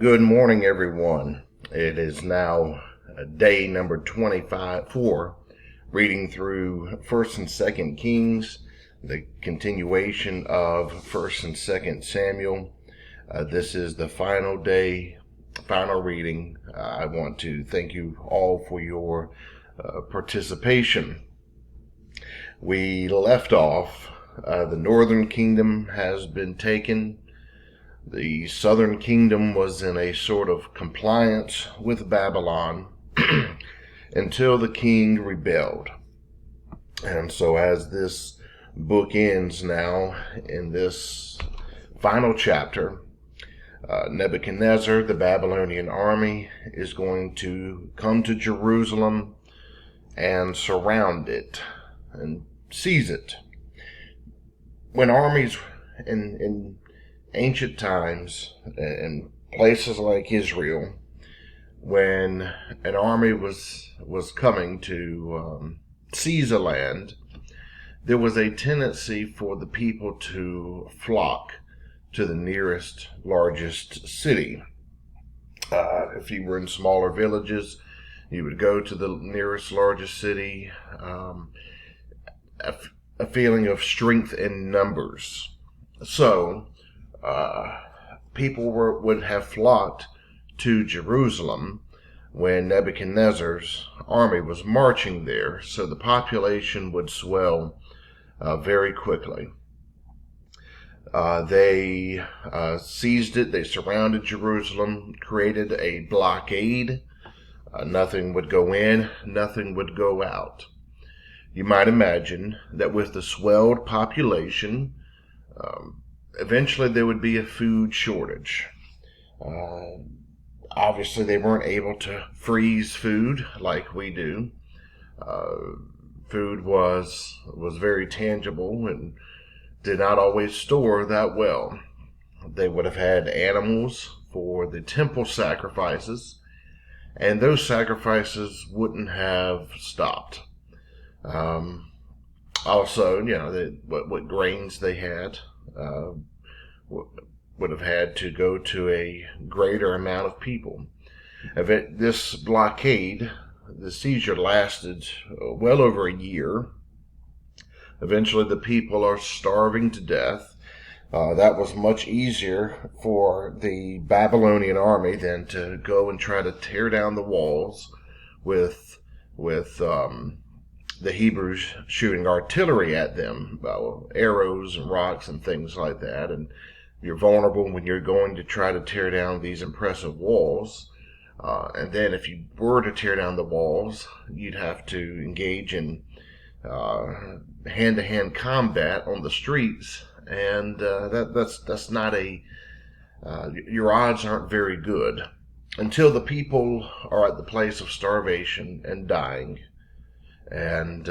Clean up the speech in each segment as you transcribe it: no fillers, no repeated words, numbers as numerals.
Good morning, everyone. It is now day number 25 reading through 1st and 2nd Kings, the continuation of 1st and 2nd Samuel. This is the final day, final reading. I want to thank you all for your participation. We left off, the northern kingdom has been taken. The southern kingdom was in a sort of compliance with Babylon until the king rebelled. And so as this book ends now in this final chapter, Nebuchadnezzar, the Babylonian army, is going to come to Jerusalem and surround it and seize it. When armies in ancient times, in places like Israel, when an army was coming to seize a land, there was a tendency for the people to flock to the nearest, largest city. If you were in smaller villages, you would go to the nearest, largest city. A feeling of strength in numbers. So, people would have flocked to Jerusalem when Nebuchadnezzar's army was marching there, so the population would swell very quickly. They seized it, they surrounded Jerusalem, created a blockade. Nothing would go in, nothing would go out. You might imagine that with the swelled population, eventually there would be a food shortage. Obviously, they weren't able to freeze food like we do. Food was very tangible and did not always store that well. They would have had animals for the temple sacrifices, and those sacrifices wouldn't have stopped. Also, what grains they had would have had to go to a greater amount of people. This blockade, the seizure lasted well over a year. Eventually, the people are starving to death. That was much easier for the Babylonian army than to go and try to tear down the walls with the Hebrews shooting artillery at them, arrows and rocks and things like that. And you're vulnerable when you're going to try to tear down these impressive walls. And then if you were to tear down the walls, you'd have to engage in hand-to-hand combat on the streets. And that's not your odds aren't very good until the people are at the place of starvation and dying and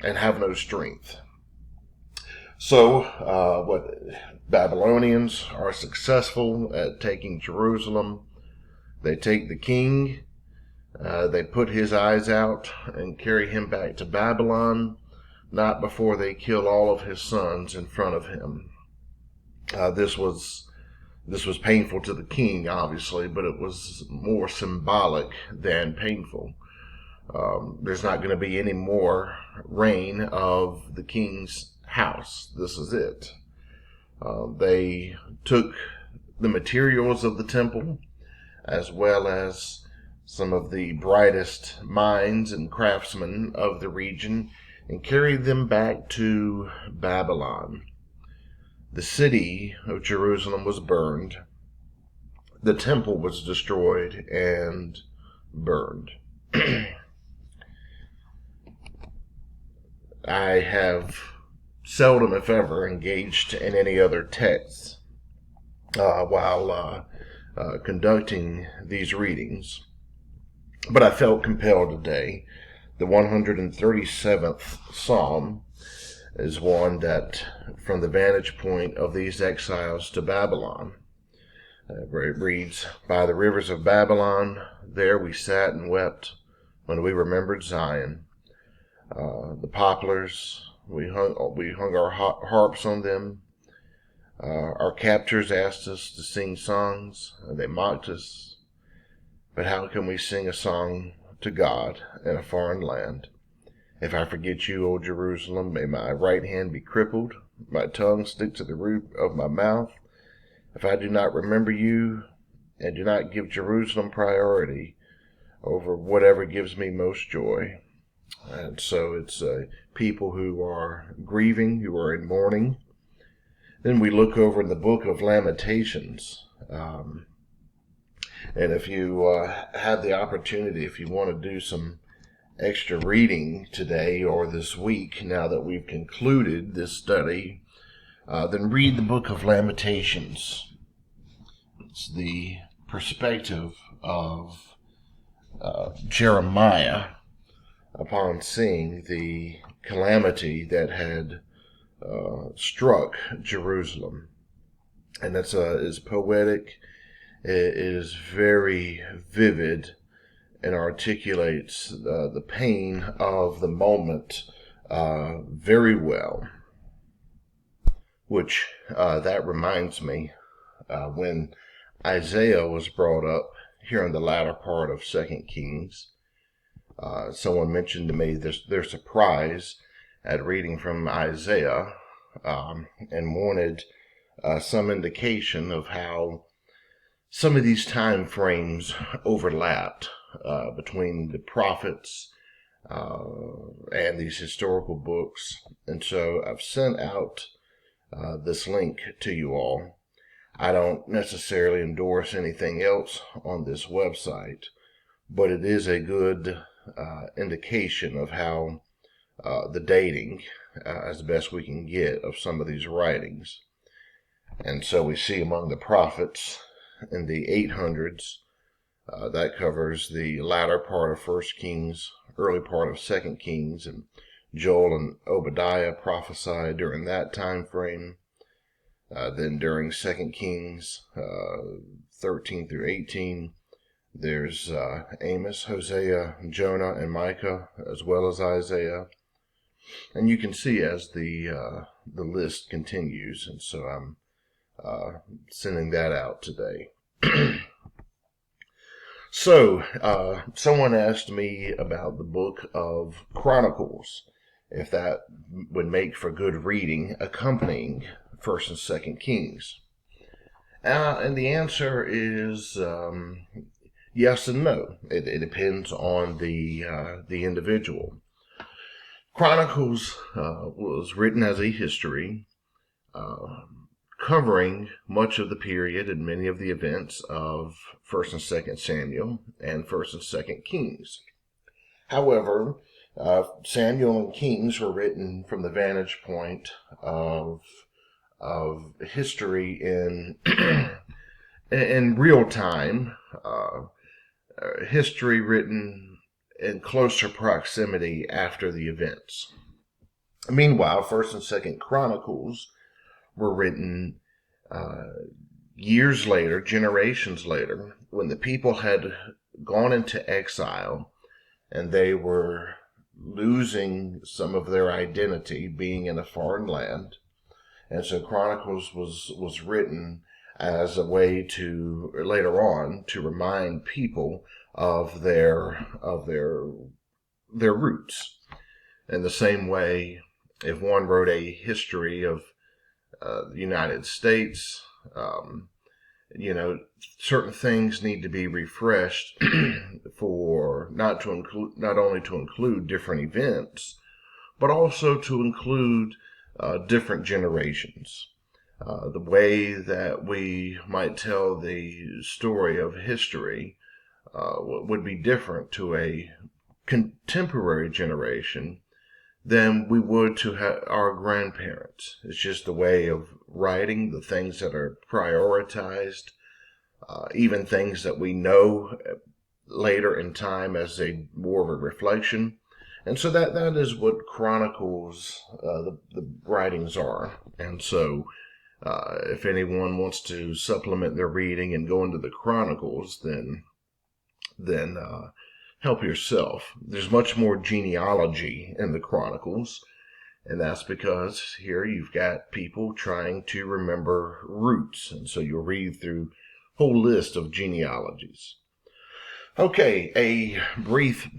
have no strength. So, Babylonians are successful at taking Jerusalem. They take the king, they put his eyes out and carry him back to Babylon, not before they kill all of his sons in front of him. This was painful to the king, obviously, but it was more symbolic than painful. There's not going to be any more reign of the king's house. This is it. They took the materials of the temple, as well as some of the brightest minds and craftsmen of the region, and carried them back to Babylon. The city of Jerusalem was burned. The temple was destroyed and burned. I have seldom, if ever, engaged in any other texts while conducting these readings, but I felt compelled today. The 137th Psalm is one that, from the vantage point of these exiles to Babylon, where it reads, "By the rivers of Babylon, there we sat and wept when we remembered Zion. The poplars, we hung our harps on them. Our captors asked us to sing songs. They mocked us. But how can we sing a song to God in a foreign land? If I forget you, O Jerusalem, may my right hand be crippled, my tongue stick to the roof of my mouth. If I do not remember you and do not give Jerusalem priority over whatever gives me most joy. And so it's people who are grieving, who are in mourning. Then we look over in the book of Lamentations. And if you have the opportunity, if you want to do some extra reading today or this week, now that we've concluded this study, then read the book of Lamentations. It's the perspective of Jeremiah upon seeing the calamity that had struck Jerusalem. And that's is poetic. It is very vivid and articulates the pain of the moment very well. Which that reminds me, when Isaiah was brought up here in the latter part of 2 Kings, someone mentioned to me their surprise at reading from Isaiah and wanted some indication of how some of these time frames overlapped between the prophets and these historical books. And so I've sent out this link to you all. I don't necessarily endorse anything else on this website, but it is a good indication of how the dating, as best we can get, of some of these writings. And so we see among the prophets in the 800s, that covers the latter part of 1 Kings, early part of 2 Kings, and Joel and Obadiah prophesied during that time frame. Then during 2 Kings 13 through 18, there's Amos, Hosea, Jonah, and Micah, as well as Isaiah. And you can see as the list continues, and so I'm sending that out today. So, someone asked me about the book of Chronicles, if that would make for good reading accompanying 1st and 2nd Kings. And the answer is yes and no. It depends on the individual. Chronicles was written as a history, covering much of the period and many of the events of 1st and 2nd Samuel and 1st and 2nd Kings. However, Samuel and Kings were written from the vantage point of history in in real time, history written in closer proximity after the events. Meanwhile, 1st and 2nd Chronicles were written years later, generations later, when the people had gone into exile and they were losing some of their identity being in a foreign land. And so Chronicles was written as a way to, later on, to remind people of their roots. In the same way, if one wrote a history of the United States, certain things need to be refreshed for not only to include different events, but also to include different generations. The way that we might tell the story of history would be different to a contemporary generation than we would to our grandparents. It's just a way of writing, the things that are prioritized, even things that we know later in time as more of a reflection. And so that is what Chronicles, the writings are. And so if anyone wants to supplement their reading and go into the Chronicles, then help yourself. There's much more genealogy in the Chronicles, And that's because here you've got people trying to remember roots. And so you'll read through a whole list of genealogies. Okay, a brief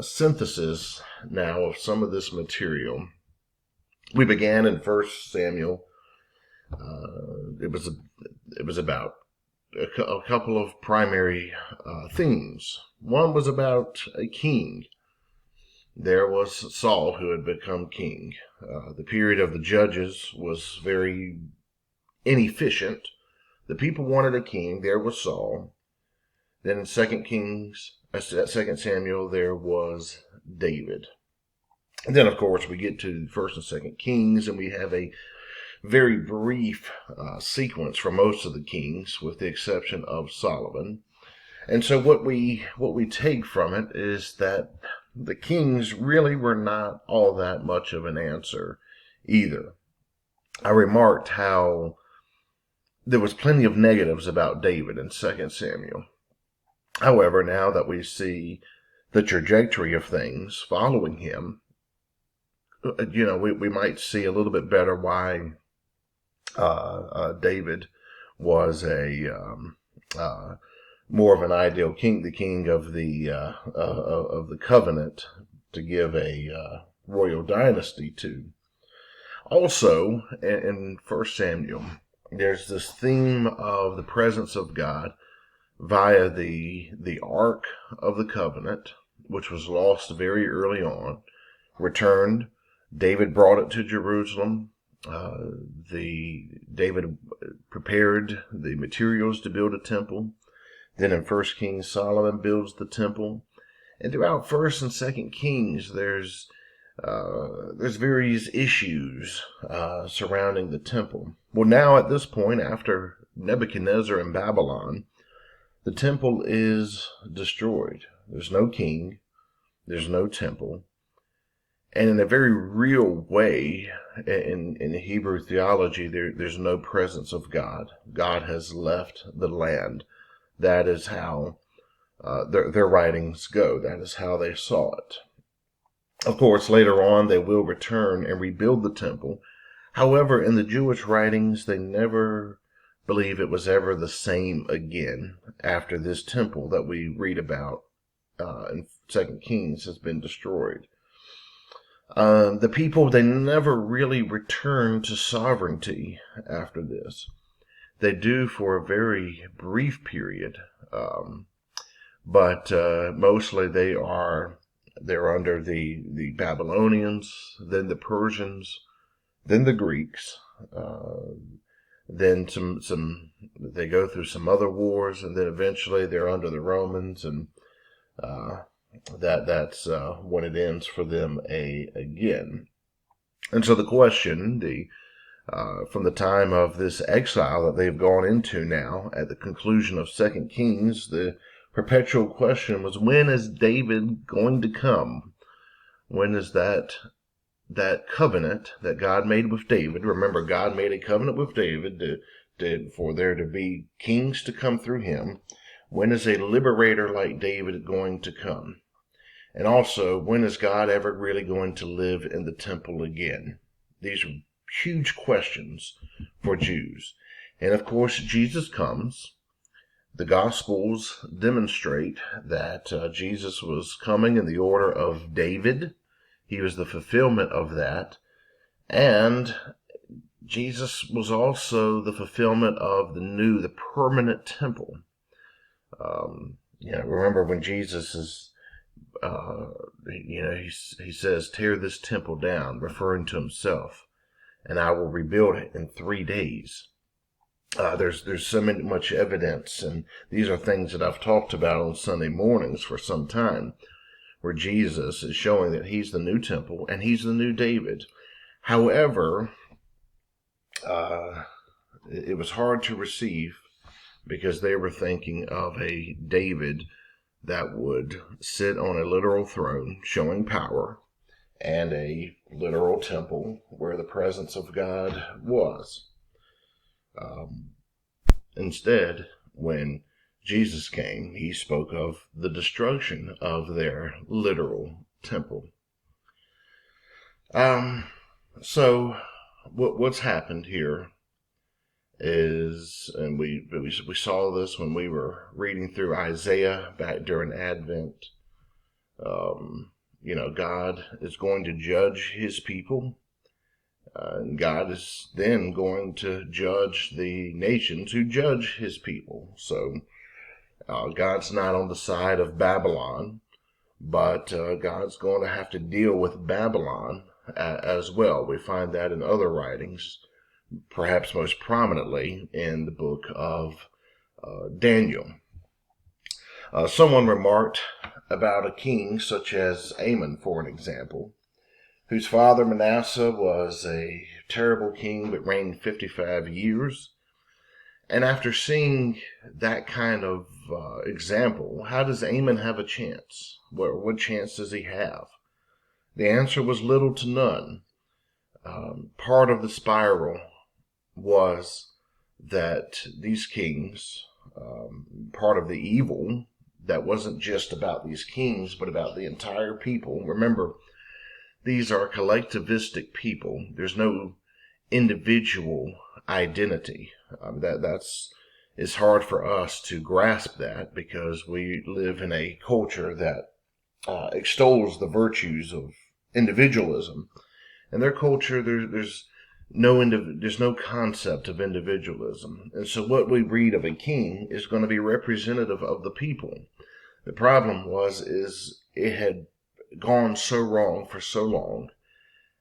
synthesis now of some of this material. We began in 1 Samuel. It was about a couple of primary themes. One was about a king. There was Saul, who had become king. The period of the judges was very inefficient. The people wanted a king. There was Saul. Then in 2 Samuel, there was David. And then, of course, we get to 1 and 2 Kings, and we have a very brief sequence for most of the kings, with the exception of Solomon. And so what we take from it is that the kings really were not all that much of an answer either. I remarked how there was plenty of negatives about David in 2 Samuel. However, now that we see the trajectory of things following him, we might see a little bit better why David was a more of an ideal king, the king of the covenant, to give a royal dynasty to. Also, in 1 Samuel, there's this theme of the presence of God via the Ark of the Covenant, which was lost very early on, returned. David brought it to Jerusalem. David prepared the materials to build a temple. Then in 1 Kings, Solomon builds the temple. And throughout 1 and 2 Kings, there's various issues surrounding the temple. Well, now at this point, after Nebuchadnezzar in Babylon, the temple is destroyed. There's no king. There's no temple. And in a very real way, in Hebrew theology, there's no presence of God. God has left the land. That is how their writings go. That is how they saw it. Of course, later on, they will return and rebuild the temple. However, in the Jewish writings, they never believe it was ever the same again after this temple that we read about in 2 Kings has been destroyed. The people, they never really return to sovereignty after this. They do for a very brief period, but mostly they're under the Babylonians, then the Persians, then the Greeks, then they go through some other wars, and then eventually they're under the Romans, and that's when it ends for them again. And so the question, from the time of this exile that they've gone into now, at the conclusion of 2 Kings, the perpetual question was, when is David going to come? When is that covenant that God made with David? Remember, God made a covenant with David for there to be kings to come through him. When is a liberator like David going to come? And also, when is God ever really going to live in the temple again? These are huge questions for Jews. And of course, Jesus comes. The Gospels demonstrate that Jesus was coming in the order of David. He was the fulfillment of that. And Jesus was also the fulfillment of the permanent temple. Remember when Jesus is, he says, tear this temple down, referring to himself, and I will rebuild it in 3 days. There's so much evidence, and these are things that I've talked about on Sunday mornings for some time, where Jesus is showing that he's the new temple and he's the new David. However, it was hard to receive because they were thinking of a David that would sit on a literal throne showing power and a literal temple where the presence of God was. Instead, when Jesus came, he spoke of the destruction of their literal temple. So what's happened here is, and we saw this when we were reading through Isaiah back during Advent. God is going to judge his people. And God is then going to judge the nations who judge his people. So God's not on the side of Babylon, but God's going to have to deal with Babylon as well. We find that in other writings, perhaps most prominently in the book of Daniel. Someone remarked about a king such as Amon, for an example, whose father Manasseh was a terrible king but reigned 55 years. And after seeing that kind of example, how does Amon have a chance? What chance does he have? The answer was little to none. Part of the spiral was that these kings, part of the evil that wasn't just about these kings, but about the entire people. Remember, these are collectivistic people. There's no individual identity. It's hard for us to grasp that because we live in a culture that extols the virtues of individualism. In their culture, there's no concept of individualism. And so what we read of a king is going to be representative of the people. The problem is it had gone so wrong for so long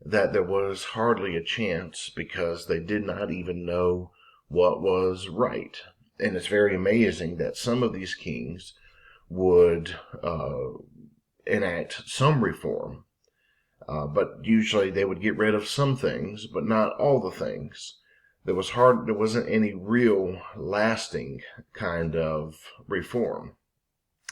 that there was hardly a chance because they did not even know what was right. And it's very amazing that some of these kings would enact some reform, but usually they would get rid of some things, but not all the things. There wasn't any real lasting kind of reform.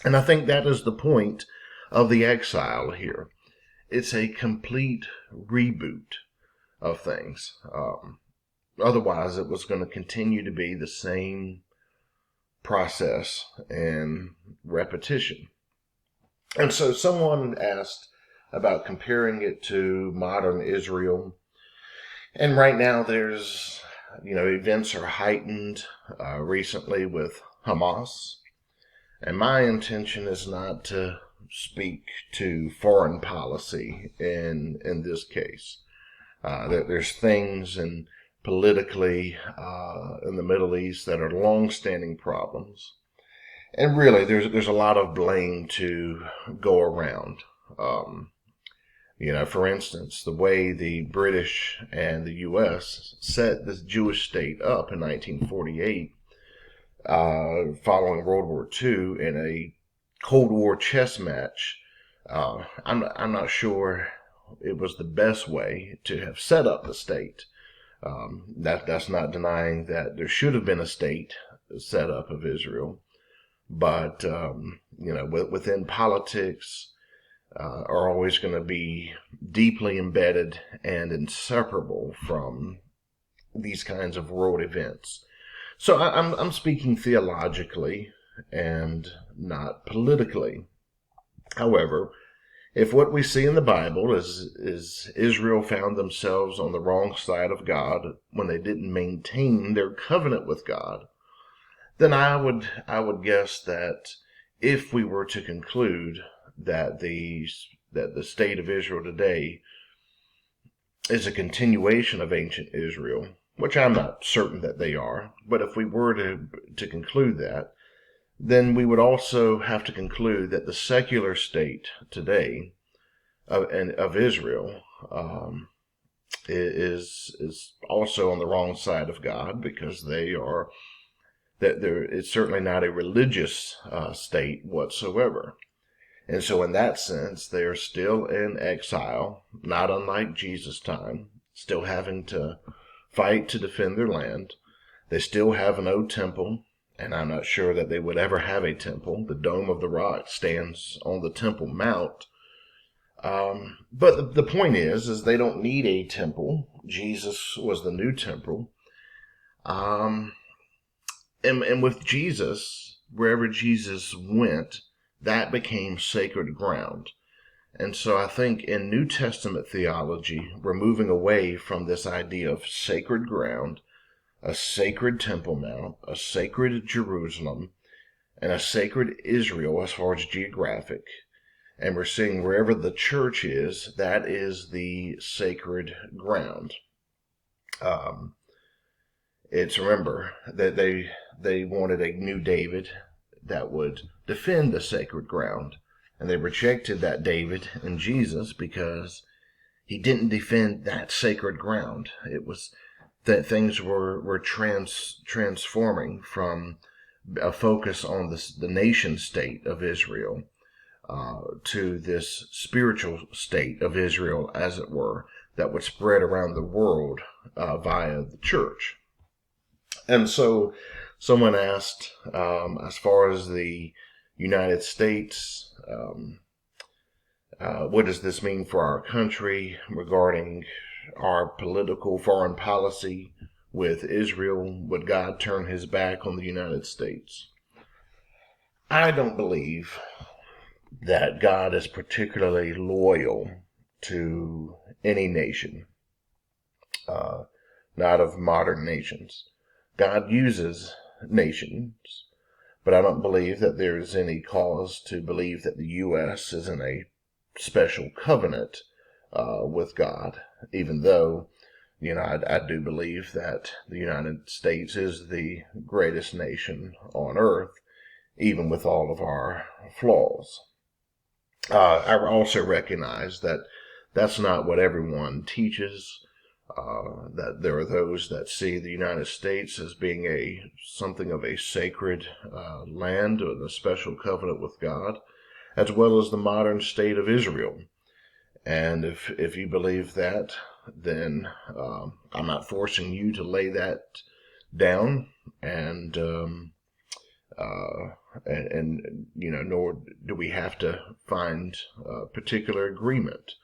And I think that is the point of the exile here. It's a complete reboot of things. Otherwise, it was going to continue to be the same process and repetition. And so someone asked about comparing it to modern Israel. And right now there's, events are heightened recently with Hamas. And my intention is not to speak to foreign policy in this case. There's things politically in the Middle East that are long-standing problems. And really, there's a lot of blame to go around. For instance, the way the British and the U.S. set this Jewish state up in 1948, following World War II in a Cold War chess match. I'm not sure it was the best way to have set up the state. That's not denying that there should have been a state set up of Israel. But, within politics are always going to be deeply embedded and inseparable from these kinds of world events. So I'm speaking theologically and not politically. However, if what we see in the Bible is Israel found themselves on the wrong side of God when they didn't maintain their covenant with God, then I would guess that if we were to conclude that the state of Israel today is a continuation of ancient Israel, which I'm not certain that they are, but if we were to conclude that, then we would also have to conclude that the secular state today of Israel is also on the wrong side of God, because it's certainly not a religious state whatsoever. And so in that sense, they are still in exile, not unlike Jesus' time, still having to fight to defend their land. They still have no temple, and I'm not sure that they would ever have a temple. The Dome of the Rock stands on the Temple Mount. But the point is they don't need a temple. Jesus was the new temple. And with Jesus, wherever Jesus went, that became sacred ground. And so I think in New Testament theology, we're moving away from this idea of sacred ground, a sacred Temple Mount, a sacred Jerusalem, and a sacred Israel as far as geographic. And we're seeing wherever the church is, that is the sacred ground. It's, remember that they wanted a new David that would defend the sacred ground, and they rejected that David in Jesus because he didn't defend that sacred ground. It was that things were transforming from a focus on the nation state of Israel to this spiritual state of Israel, as it were, that would spread around the world via the church. And so someone asked, as far as the United States, what does this mean for our country regarding our political foreign policy with Israel? Would God turn his back on the United States? I don't believe that God is particularly loyal to any nation, not of modern nations. God uses nations, but I don't believe that there is any cause to believe that the U.S. is in a special covenant with God, even though, I do believe that the United States is the greatest nation on earth, even with all of our flaws. I also recognize that that's not what everyone teaches. That there are those that see the United States as being something of a sacred land with a special covenant with God, as well as the modern state of Israel. And if you believe that, then I'm not forcing you to lay that down, and nor do we have to find particular agreement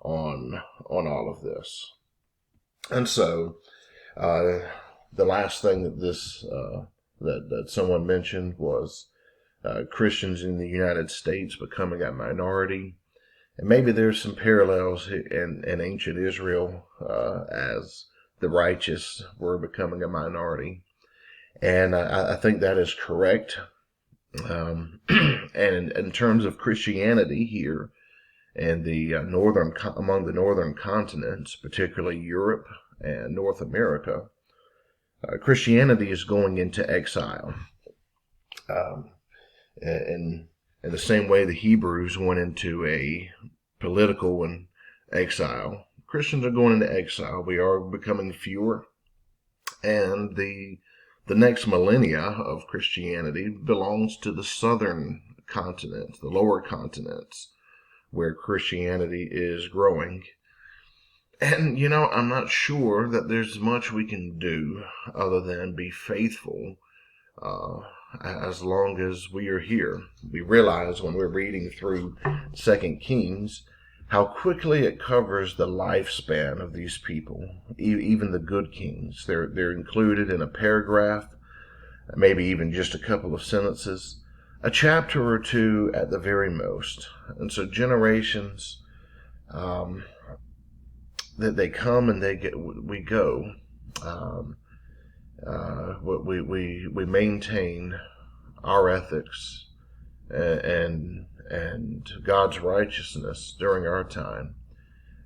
on all of this. And so, the last thing that that someone mentioned was Christians in the United States becoming a minority, and maybe there's some parallels in ancient Israel as the righteous were becoming a minority, and I think that is correct. And in terms of Christianity here, and among the northern continents, particularly Europe and North America, Christianity is going into exile. In the same way the Hebrews went into a political exile, Christians are going into exile. We are becoming fewer, and the next millennia of Christianity belongs to the southern continents, the lower continents, where Christianity is growing. And, I'm not sure that there's much we can do other than be faithful as long as we are here. We realize when we're reading through 2 Kings how quickly it covers the lifespan of these people, even the good kings. They're included in a paragraph, maybe even just a couple of sentences, a chapter or two at the very most. And so generations, that they come and we go. We maintain our ethics and God's righteousness during our time,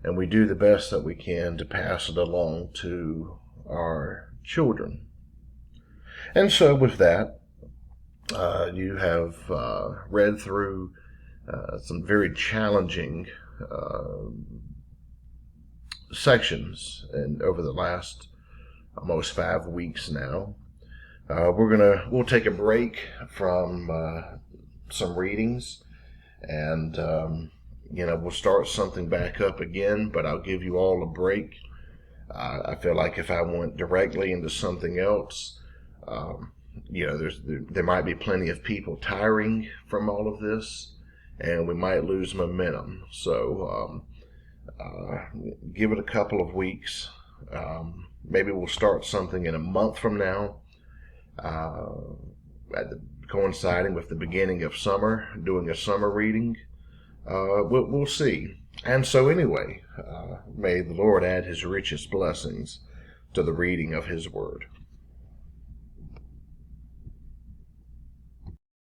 and we do the best that we can to pass it along to our children. And so with that, you have read through some very challenging sections, and over the last almost 5 weeks now, we'll take a break from some readings, and we'll start something back up again, but I'll give you all a break. I feel like if I went directly into something else, there might be plenty of people tiring from all of this, and we might lose momentum. So give it a couple of weeks. Maybe we'll start something in a month from now, coinciding with the beginning of summer, doing a summer reading. we'll see. And so anyway, may the Lord add his richest blessings to the reading of his word.